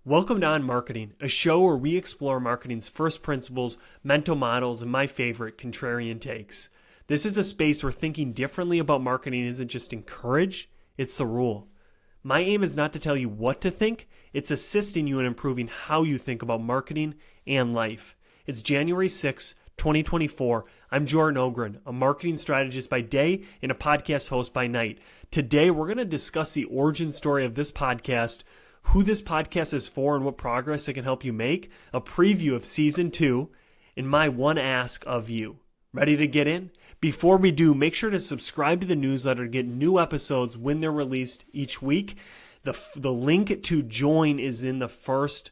Welcome to On Marketing, a show where we explore marketing's first principles, mental models, and my favorite, contrarian takes. This is a space where thinking differently about marketing isn't just encouraged, it's the rule. My aim is not to tell you what to think, it's assisting you in improving how you think about marketing and life. It's January 6, 2024. I'm Jordan Ogren, a marketing strategist by day and a podcast host by night. Today, we're going to discuss the origin story of this podcast, who this podcast is for and what progress it can help you make, a preview of Season 2, and my one ask of you. Ready to get in? Before we do, make sure to subscribe to the newsletter to get new episodes when they're released each week. The link to join is in the first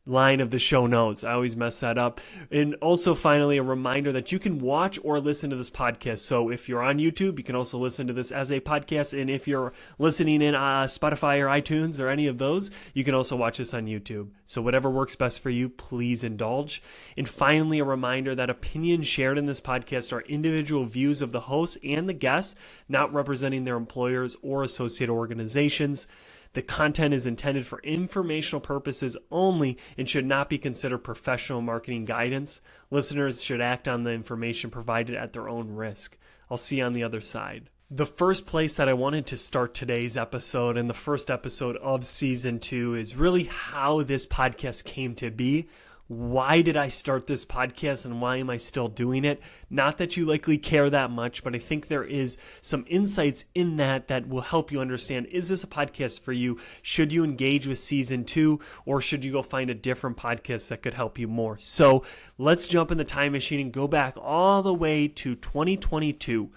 line of the show notes. I always mess that up. And also, finally, a reminder that you can watch or listen to this podcast. So if you're on YouTube, you can also listen to this as a podcast. And if you're listening in Spotify or iTunes or any of those, you can also watch this on YouTube. So whatever works best for you, please indulge. And finally, a reminder that opinions shared in this podcast are individual views of the host and the guests, not representing their employers or associate organizations. The content is intended for informational purposes only and should not be considered professional marketing guidance. Listeners should act on the information provided at their own risk. I'll see you on the other side. The first place that I wanted to start today's episode and the first episode of Season 2 is really how this podcast came to be. Why did I start this podcast and why am I still doing it? Not that you likely care that much, but I think there is some insights in that will help you understand, is this a podcast for you? Should you engage with Season 2 or should you go find a different podcast that could help you more? So let's jump in the time machine and go back all the way to 2022.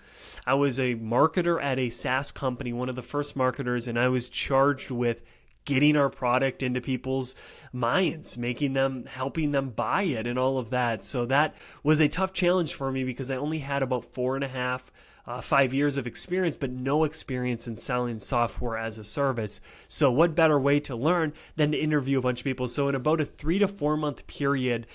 I was a marketer at a SaaS company, one of the first marketers, and I was charged with getting our product into people's minds, helping them buy it and all of that. So that was a tough challenge for me because I only had about 5 years of experience, but no experience in selling software as a service. So what better way to learn than to interview a bunch of people? So in about a 3 to 4 month period,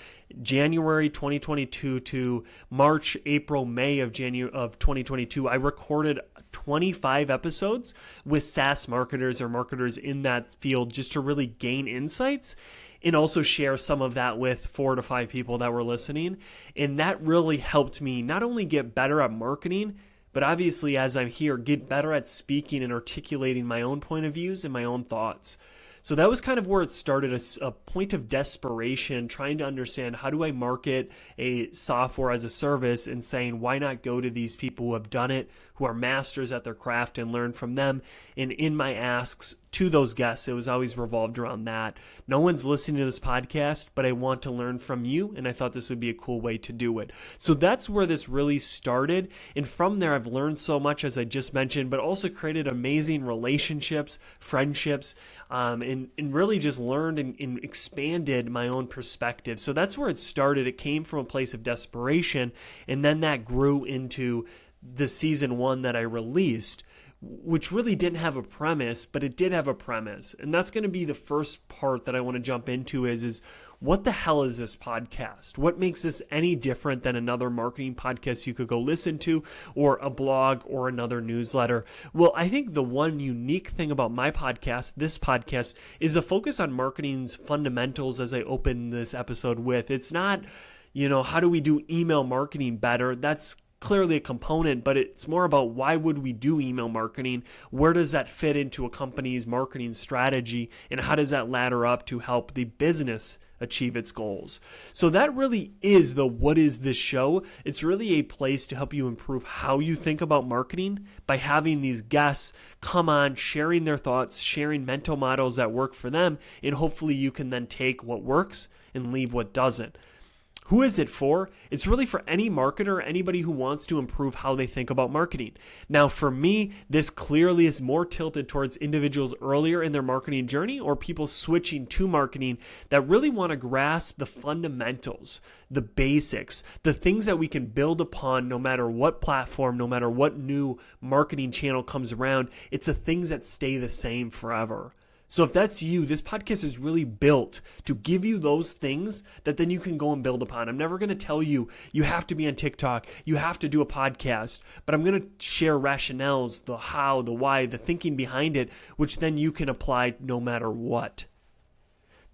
January 2022 to March, April, May of 2022, I recorded 25 episodes with SaaS marketers or marketers in that field just to really gain insights and also share some of that with 4 to 5 people that were listening. And that really helped me not only get better at marketing, but obviously as I'm here, get better at speaking and articulating my own point of views and my own thoughts. So that was kind of where it started, a point of desperation, trying to understand how do I market a software as a service and saying, why not go to these people who have done it, who are masters at their craft and learn from them. And in my asks to those guests, it was always revolved around that. No one's listening to this podcast, but I want to learn from you. And I thought this would be a cool way to do it. So that's where this really started. And from there, I've learned so much, as I just mentioned, but also created amazing relationships, friendships, and really just learned and expanded my own perspective. So that's where it started. It came from a place of desperation. And then that grew into the Season 1 that I released, which really didn't have a premise, but it did have a premise. And that's going to be the first part that I want to jump into is what the hell is this podcast? What makes this any different than another marketing podcast you could go listen to, or a blog or another newsletter? Well, I think the one unique thing about my podcast, this podcast, is a focus on marketing's fundamentals, as I open this episode with. It's not, how do we do email marketing better? That's clearly a component, but it's more about why would we do email marketing? Where does that fit into a company's marketing strategy? And how does that ladder up to help the business achieve its goals? So that really is the what is this show. It's really a place to help you improve how you think about marketing by having these guests come on, sharing their thoughts, sharing mental models that work for them, and hopefully you can then take what works and leave what doesn't. Who is it for? It's really for any marketer, anybody who wants to improve how they think about marketing. Now, for me, this clearly is more tilted towards individuals earlier in their marketing journey or people switching to marketing that really want to grasp the fundamentals, the basics, the things that we can build upon no matter what platform, no matter what new marketing channel comes around. It's the things that stay the same forever. So if that's you, this podcast is really built to give you those things that then you can go and build upon. I'm never going to tell you, you have to be on TikTok, you have to do a podcast, but I'm going to share rationales, the how, the why, the thinking behind it, which then you can apply no matter what.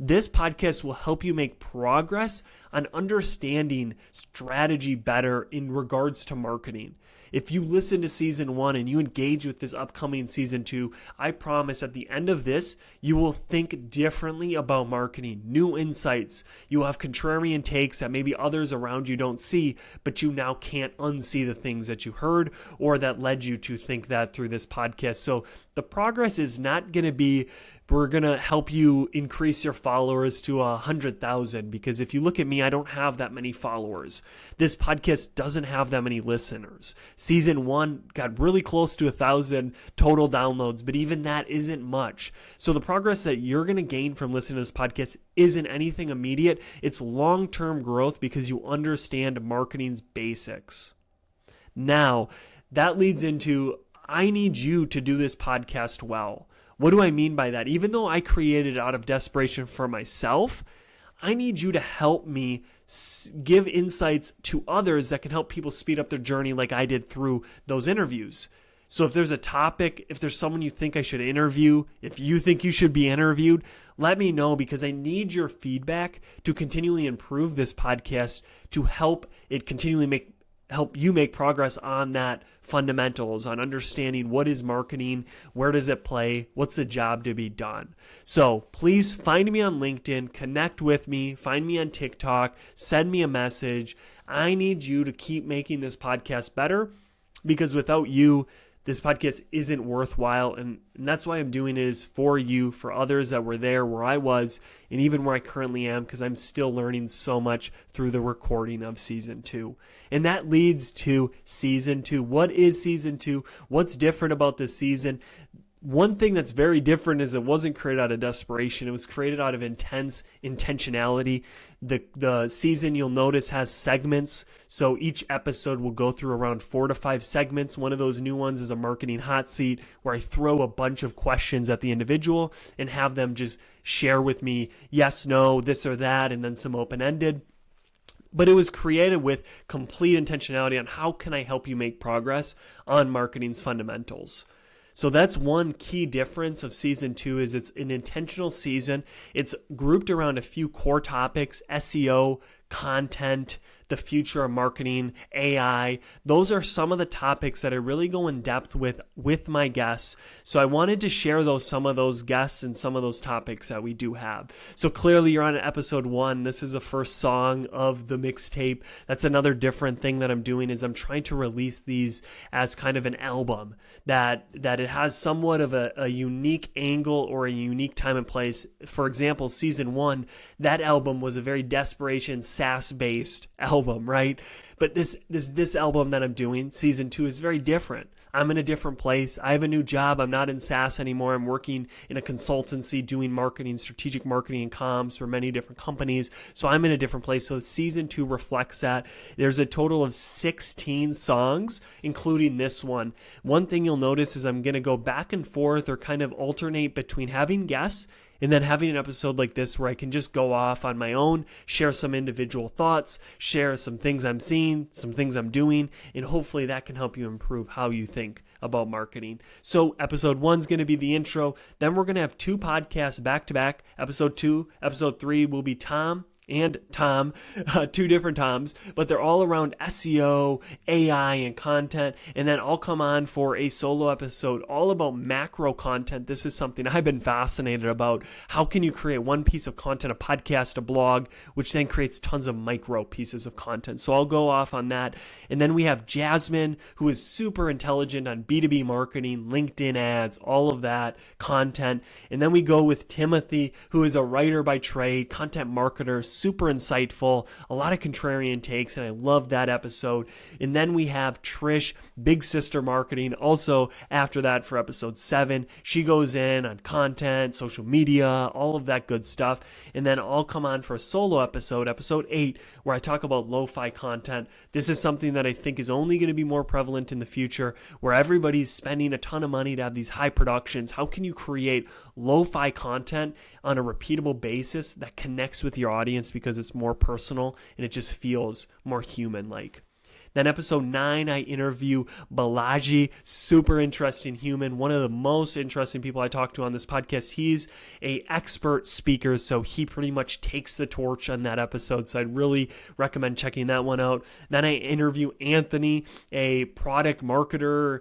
This podcast will help you make progress on understanding strategy better in regards to marketing. If you listen to season 1 and you engage with this upcoming season 2, I promise at the end of this, you will think differently about marketing, new insights. You will have contrarian takes that maybe others around you don't see, but you now can't unsee the things that you heard or that led you to think that through this podcast. So the progress is not going to be, we're going to help you increase your followers to 100,000, because if you look at me, I don't have that many followers. This podcast doesn't have that many listeners. Season 1 got really close to 1,000 total downloads, but even that isn't much. So the progress that you're going to gain from listening to this podcast isn't anything immediate. It's long-term growth because you understand marketing's basics. Now, that leads into, I need you to do this podcast well. What do I mean by that? Even though I created it out of desperation for myself, I need you to help me give insights to others that can help people speed up their journey like I did through those interviews. So if there's a topic, if there's someone you think I should interview, if you think you should be interviewed, let me know, because I need your feedback to continually improve this podcast, to help it continually help you make progress on that fundamentals, on understanding what is marketing, where does it play, what's the job to be done. So please find me on LinkedIn, connect with me, find me on TikTok, send me a message. I need you to keep making this podcast better, because without you, this podcast isn't worthwhile, and that's why I'm doing it, is for you, for others that were there where I was, and even where I currently am, because I'm still learning so much through the recording of Season 2. And that leads to Season 2. What is Season 2? What's different about this season? One thing that's very different is it wasn't created out of desperation. It was created out of intense intentionality. The season, you'll notice, has segments. So each episode will go through around 4 to 5 segments. One of those new ones is a marketing hot seat, where I throw a bunch of questions at the individual and have them just share with me yes, no, this or that, and then some open-ended. But it was created with complete intentionality on how can I help you make progress on marketing's fundamentals. So that's one key difference of Season 2, is it's an intentional season. It's grouped around a few core topics: SEO, content, the future of marketing, AI. Those are some of the topics that I really go in depth with my guests. So I wanted to share some of those guests and some of those topics that we do have. So clearly you're on episode 1. This is the first song of the mixtape. That's another different thing that I'm doing, is I'm trying to release these as kind of an album that it has somewhat of a unique angle or a unique time and place. For example, Season 1, that album was a very desperation SaaS-based album, right? But this album that I'm doing, Season 2, is very different. I'm in a different place. I have a new job. I'm not in SaaS anymore. I'm working in a consultancy doing marketing, strategic marketing and comms for many different companies. So I'm in a different place. So Season 2 reflects that. There's a total of 16 songs, including this one. One thing you'll notice is I'm going to go back and forth, or kind of alternate between having guests and then having an episode like this where I can just go off on my own, share some individual thoughts, share some things I'm seeing, some things I'm doing, and hopefully that can help you improve how you think about marketing. So episode 1 is going to be the intro. Then we're going to have 2 podcasts back to back. Episode 2, episode 3 will be Tom and Tom, 2 different Toms, but they're all around SEO, AI, and content. And then I'll come on for a solo episode all about macro content. This is something I've been fascinated about. How can you create one piece of content, a podcast, a blog, which then creates tons of micro pieces of content? So I'll go off on that. And then we have Jasmine, who is super intelligent on B2B marketing, LinkedIn ads, all of that content. And then we go with Timothy, who is a writer by trade, content marketer, super insightful, a lot of contrarian takes, and I love that episode. And then we have Trish, Big Sister Marketing, also after that for episode 7. She goes in on content, social media, all of that good stuff. And then I'll come on for a solo episode, episode 8, where I talk about lo-fi content. This is something that I think is only going to be more prevalent in the future, where everybody's spending a ton of money to have these high productions. How can you create lo-fi content on a repeatable basis that connects with your audience because it's more personal and it just feels more human-like? Then episode 9, I interview Balaji, super interesting human, one of the most interesting people I talk to on this podcast. He's a expert speaker, so he pretty much takes the torch on that episode. So I'd really recommend checking that one out. Then I interview Anthony, a product marketer,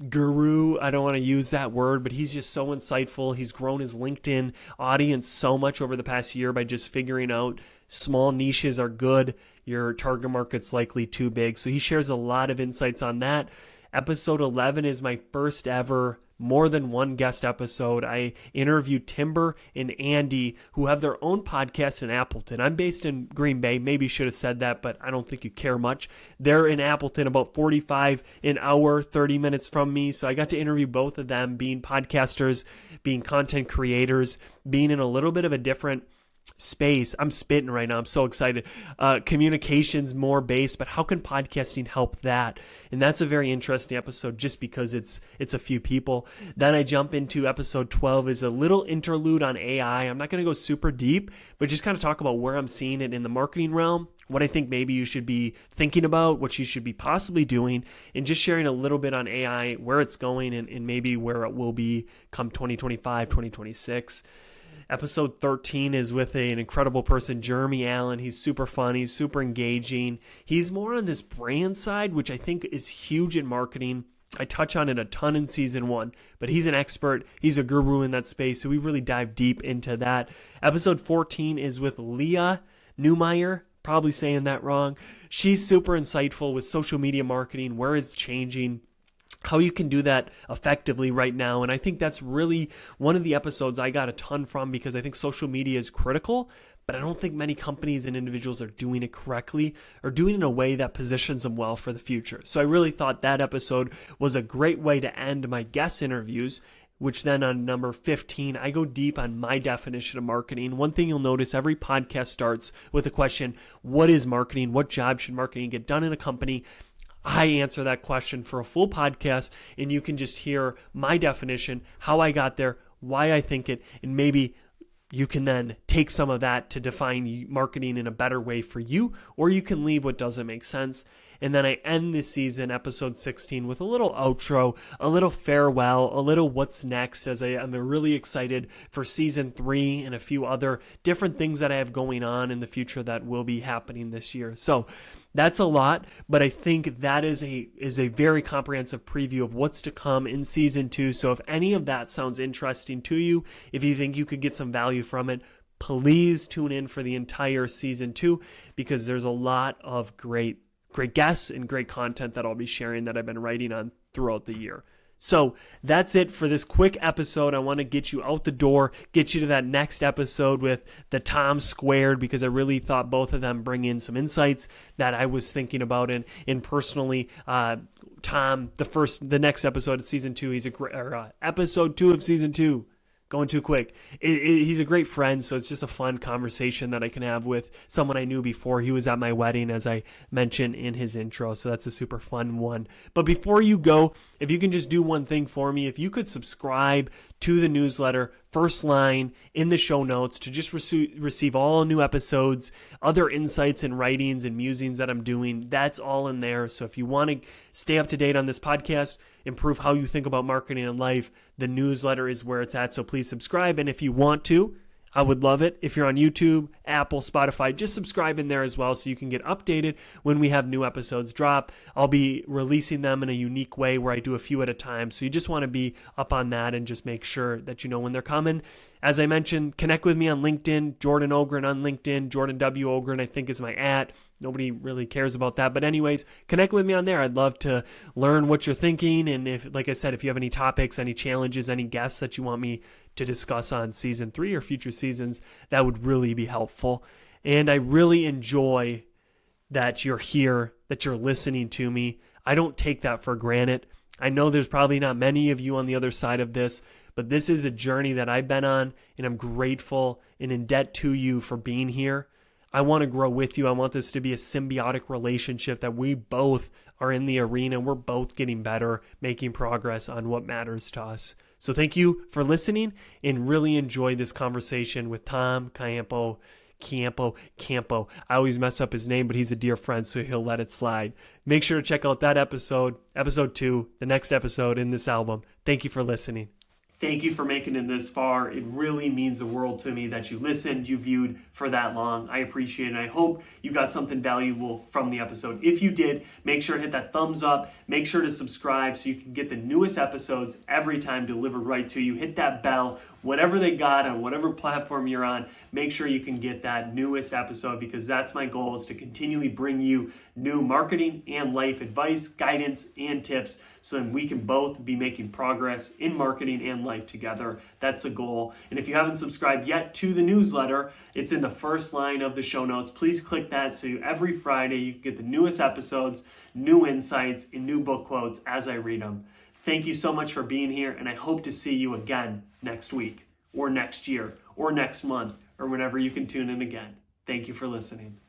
guru. I don't want to use that word, but he's just so insightful. He's grown his LinkedIn audience so much over the past year by just figuring out small niches are good. Your target market's likely too big. So he shares a lot of insights on that. Episode 11 is my first ever more than one guest episode. I interviewed Timber and Andy, who have their own podcast in Appleton. I'm based in Green Bay. Maybe should have said that, but I don't think you care much. They're in Appleton, about 45 an hour, 30 minutes from me. So I got to interview both of them, being podcasters, being content creators, being in a little bit of a different space. I'm spitting right now. I'm so excited. Communications more based, but how can podcasting help that? And that's a very interesting episode just because it's a few people. Then I jump into episode 12 is a little interlude on AI. I'm not going to go super deep, but just kind of talk about where I'm seeing it in the marketing realm, what I think maybe you should be thinking about, what you should be possibly doing, and just sharing a little bit on AI, where it's going, and maybe where it will be come 2025, 2026. Episode 13 is with an incredible person, Jeremy Allen. He's super fun. He's super engaging. He's more on this brand side, which I think is huge in marketing. I touch on it a ton in season 1, but he's an expert. He's a guru in that space, so we really dive deep into that. Episode 14 is with Leah Newmeyer. Probably saying that wrong. She's super insightful with social media marketing, where it's changing, how you can do that effectively right now. And I think that's really one of the episodes I got a ton from, because I think social media is critical, but I don't think many companies and individuals are doing it correctly or doing it in a way that positions them well for the future. So I really thought that episode was a great way to end my guest interviews, which then on number 15, I go deep on my definition of marketing. One thing you'll notice, every podcast starts with a question: what is marketing? What job should marketing get done in a company? I answer that question for a full podcast, and you can just hear my definition, how I got there, why I think it, and maybe you can then take some of that to define marketing in a better way for you, or you can leave what doesn't make sense. And then I end this season, episode 16, with a little outro, a little farewell, a little what's next, as I'm really excited for season 3 and a few other different things that I have going on in the future that will be happening this year. So that's a lot, but I think that is a very comprehensive preview of what's to come in season 2. So if any of that sounds interesting to you, if you think you could get some value from it, please tune in for the entire season 2, because there's a lot of great guests and great content that I'll be sharing that I've been writing on throughout the year. So that's it for this quick episode. I want to get you out the door, get you to that next episode with the Tom Squared, because I really thought both of them bring in some insights that I was thinking about. And personally, Tom, the next episode of season 2, episode 2 of season 2. Going too quick. He's a great friend, so it's just a fun conversation that I can have with someone I knew before he was at my wedding, as I mentioned in his intro. So that's a super fun one. But before you go, if you can just do one thing for me, if you could subscribe to the newsletter, first line in the show notes, to just receive all new episodes, other insights and writings and musings that I'm doing, that's all in there. So if you want to stay up to date on this podcast, improve how you think about marketing and life, the newsletter is where it's at. So please subscribe. And if you want to, I would love it if you're on YouTube, Apple, Spotify, just subscribe in there as well, so you can get updated when we have new episodes drop. I'll be releasing them in a unique way where I do a few at a time. So you just want to be up on that and just make sure that you know when they're coming. As I mentioned, connect with me on LinkedIn, Jordan Ogren on LinkedIn, Jordan W. Ogren, I think is my @ Nobody really cares about that. But anyways, connect with me on there. I'd love to learn what you're thinking. And if, like I said, if you have any topics, any challenges, any guests that you want me to discuss on season 3 or future seasons, that would really be helpful. And I really enjoy that you're here, that you're listening to me. I don't take that for granted. I know there's probably not many of you on the other side of this, but this is a journey that I've been on, and I'm grateful and in debt to you for being here. I want to grow with you. I want this to be a symbiotic relationship, that we both are in the arena. We're both getting better, making progress on what matters to us. So thank you for listening, and really enjoy this conversation with Tom Campo. Campo. I always mess up his name, but he's a dear friend, so he'll let it slide. Make sure to check out that episode 2, the next episode in this album. Thank you for listening. Thank you for making it this far. It really means the world to me that you listened, you viewed for that long. I appreciate it. I hope you got something valuable from the episode. If you did, make sure to hit that thumbs up. Make sure to subscribe so you can get the newest episodes every time delivered right to you. Hit that bell. Whatever they got on whatever platform you're on, make sure you can get that newest episode, because that's my goal, is to continually bring you new marketing and life advice, guidance, and tips, so that we can both be making progress in marketing and life together. That's the goal. And if you haven't subscribed yet to the newsletter, it's in the first line of the show notes. Please click that so every Friday you can get the newest episodes, new insights, and new book quotes as I read them. Thank you so much for being here, and I hope to see you again next week, or next year, or next month, or whenever you can tune in again. Thank you for listening.